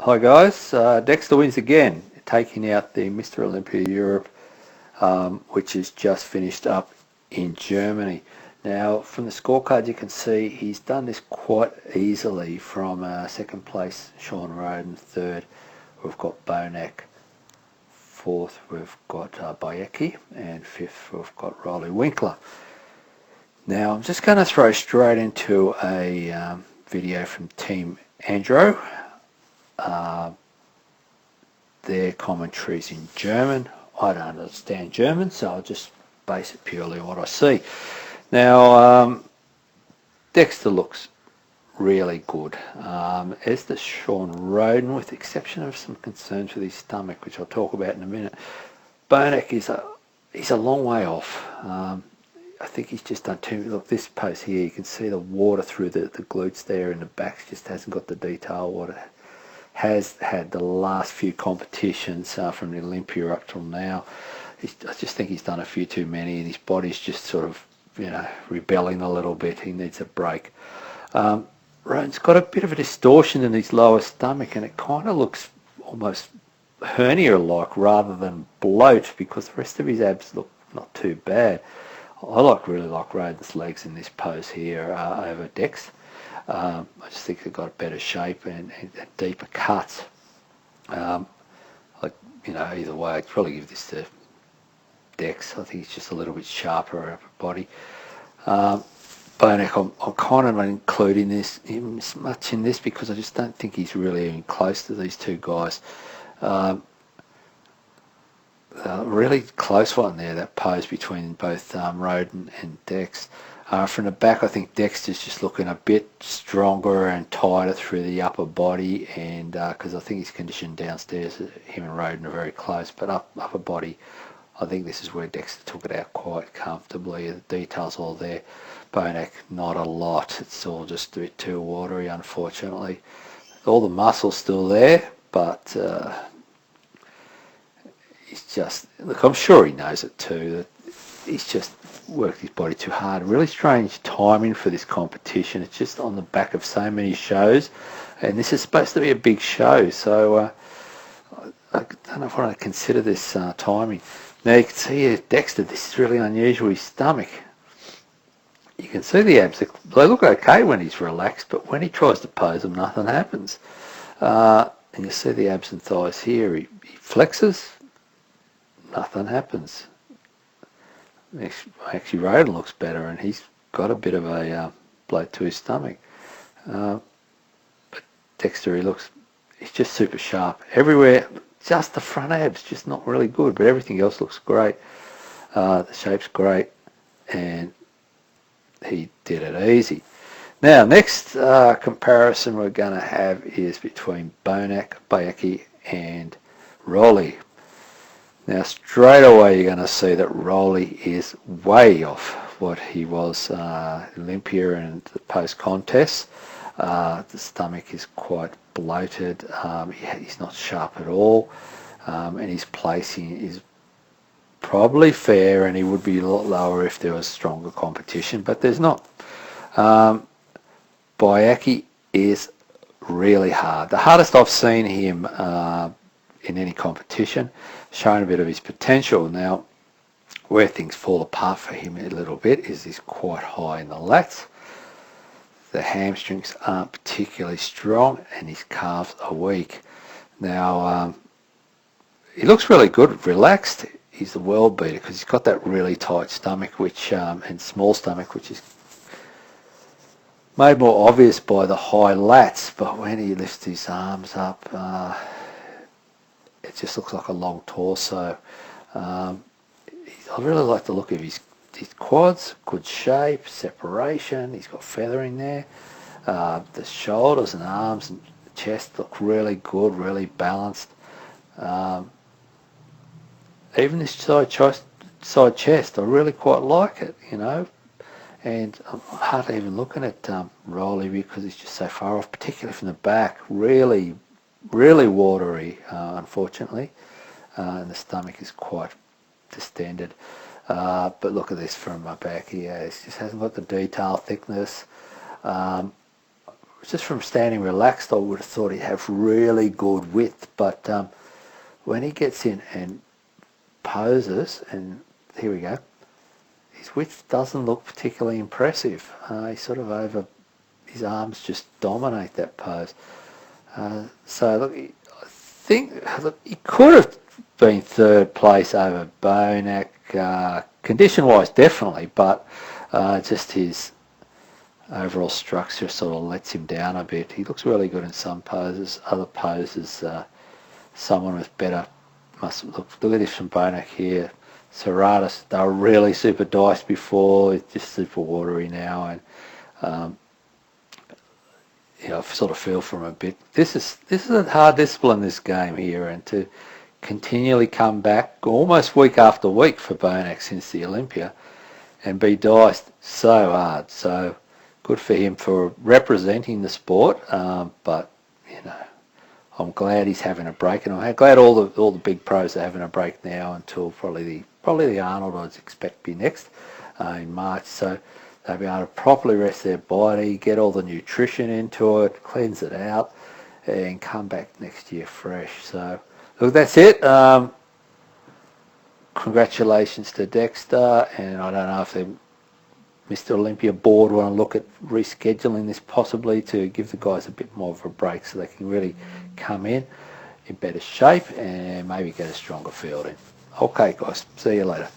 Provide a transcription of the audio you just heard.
Hi guys, Dexter wins again, taking out the Mr. Olympia Europe, which is just finished up in Germany. Now, from the scorecard you can see he's done this quite easily from second place, Shawn Rhoden, third, we've got Bonac, fourth we've got Beyeke, and fifth we've got Roelly Winklaar. Now, I'm just going to throw straight into a video from Team Andro. Their commentaries in German. I don't understand German, so I'll just base it purely on what I see. Now, Dexter looks really good. As the Shawn Rhoden, with the exception of some concerns with his stomach, which I'll talk about in a minute. Bonac he's a long way off. I think he's just done too. Look, this pose here, you can see the water through the glutes there, and the back just hasn't got the detail what it has had the last few competitions from the Olympia up till now. I just think he's done a few too many, and his body's just sort of, rebelling a little bit. He needs a break. Rhoden's got a bit of a distortion in his lower stomach, and it kind of looks almost hernia-like rather than bloat, because the rest of his abs look not too bad. I really like Rhoden's legs in this pose here over Dex. I just think they've got a better shape and deeper cuts. Either way, I'd probably give this to Dex. I think it's just a little bit sharper upper body. Bonac, I'm kind of not including him as much in this because I just don't think he's really even close to these two guys. Really close one there, that pose between both Rhoden and Dex. From the back, I think Dexter's just looking a bit stronger and tighter through the upper body, and because I think his condition downstairs, him and Rhoden are very close, but upper body, I think this is where Dexter took it out quite comfortably. The detail's all there. Bonac, not a lot. It's all just a bit too watery, unfortunately. All the muscle's still there, but he's just, look, I'm sure he knows it too, that he's just worked his body too hard. Really strange timing for this competition. It's just on the back of so many shows, and this is supposed to be a big show, so I don't know if I want to consider this timing. Now you can see here, Dexter, this is really unusual, his stomach. You can see the abs, they look okay when he's relaxed, but when he tries to pose them, nothing happens. And you see the abs and thighs here, he flexes, nothing happens. Actually, Rhoden looks better, and he's got a bit of a bloat to his stomach. But Dexter, he's just super sharp everywhere. Just the front abs, just not really good, but everything else looks great. The shape's great, and he did it easy. Now, next comparison we're going to have is between Bonac, Beyeke, and Roelly. Now, straight away you're going to see that Roelly is way off what he was Olympia and the post-contest. The stomach is quite bloated. He's not sharp at all, and his placing is probably fair, and he would be a lot lower if there was stronger competition, but there's not. Beyeke is really hard. The hardest I've seen him in any competition, showing a bit of his potential. Now, where things fall apart for him a little bit is he's quite high in the lats. The hamstrings aren't particularly strong, and his calves are weak. Now, he looks really good, relaxed. He's the world beater because he's got that really tight stomach, and small stomach, which is made more obvious by the high lats. But when he lifts his arms up, it just looks like a long torso. I really like the look of his quads, good shape, separation. He's got feathering there. The shoulders and arms and chest look really good, really balanced. Even this side chest, I really quite like it, And I'm hardly even looking at Roelly because he's just so far off, particularly from the back. Really, really watery, unfortunately. And the stomach is quite distended. But look at this from my back here. It just hasn't got the detail, thickness. just from standing relaxed, I would have thought he'd have really good width, but when he gets in and poses, and here we go, his width doesn't look particularly impressive. He's sort of over, his arms just dominate that pose. So look, I think he could have been third place over Bonac, condition-wise definitely, but just his overall structure sort of lets him down a bit. He looks really good in some poses. Other poses, someone with better must look at this from Bonac here. Serratus, they were really super diced before, it's just super watery now, and I sort of feel for him a bit. This is a hard discipline, this game here, and to continually come back almost week after week for Bonac since the Olympia and be diced so hard. So good for him for representing the sport, but I'm glad he's having a break, and I'm glad all the big pros are having a break now until probably the Arnold I'd expect to be next in March. So they'll be able to properly rest their body, get all the nutrition into it, cleanse it out, and come back next year fresh. So look, that's it. Congratulations to Dexter, and I don't know if the Mr. Olympia board want to look at rescheduling this possibly to give the guys a bit more of a break so they can really come in better shape and maybe get a stronger field in. Okay guys, see you later.